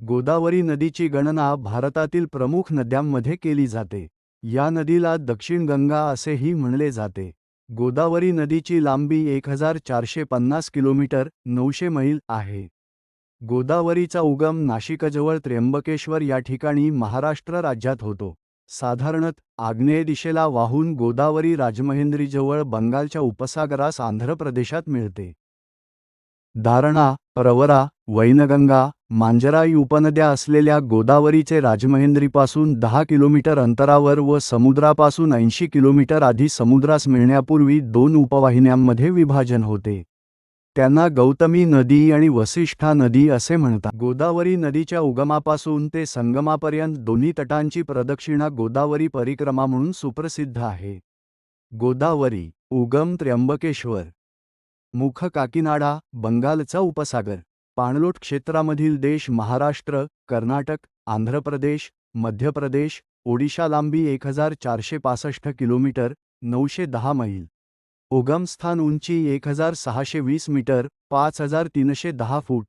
गोदावरी नदीची गणना भारतातील प्रमुख नद्यांमध्ये केली जाते. या नदीला दक्षिण गंगा असेही म्हणले जाते. गोदावरी नदीची लांबी 1450 किलोमीटर 900 मैल आहे. गोदावरीचा उगम नाशिकजवळ त्र्यंबकेश्वर या ठिकाणी महाराष्ट्र राज्यात होतो. साधारणत आग्नेय दिशेला वाहून गोदावरी राजमहेंद्रीजवळ बंगालच्या उपसागरास आंध्र प्रदेशात मिळते. दारणा, प्रवरा, वैनगंगा, मांजरा ही उपनद्या असलेल्या गोदावरीचे राजमहेंद्रीपासून 10 किलोमीटर अंतरावर व समुद्रापासून 80 किलोमीटर आधी समुद्रास मिळण्यापूर्वी 2 उपवाहिन्यांमध्ये विभाजन होते. त्यांना गौतमी नदी आणि वसिष्ठा नदी असे म्हणतात. गोदावरी नदीच्या उगमापासून ते संगमापर्यंत दोन्ही तटांची प्रदक्षिणा गोदावरी परिक्रमा म्हणून सुप्रसिद्ध आहे. गोदावरी, उगम त्र्यंबकेश्वर, मुख काकीनाडा, बंगालचा उपसागर, पाणलोट क्षेत्रामधील देश महाराष्ट्र, कर्नाटक, आंध्र प्रदेश, मध्य प्रदेश, ओडिशा. लांबी 1465 किलोमीटर 910 मैल. उगमस्थान उंची 1620 मीटर 5310 फूट.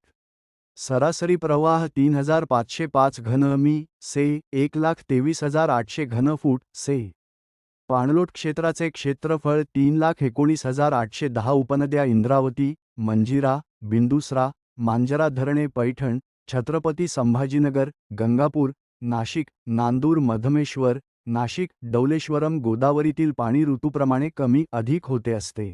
सरासरी प्रवाह 3505 घन मी. से 1,23,800 घन फूट. से. पाणलोट क्षेत्राचे क्षेत्रफळ 3,19,810. उपनद्या इंद्रावती, मंजिरा, बिंदुसरा, मांजरा धरणे पैठण, छत्रपती संभाजीनगर, गंगापूर, नाशिक, नांदूर, मधमेश्वर, नाशिक, डौलेश्वरम. गोदावरीतील पाणी ऋतूप्रमाणे कमी अधिक होते असते.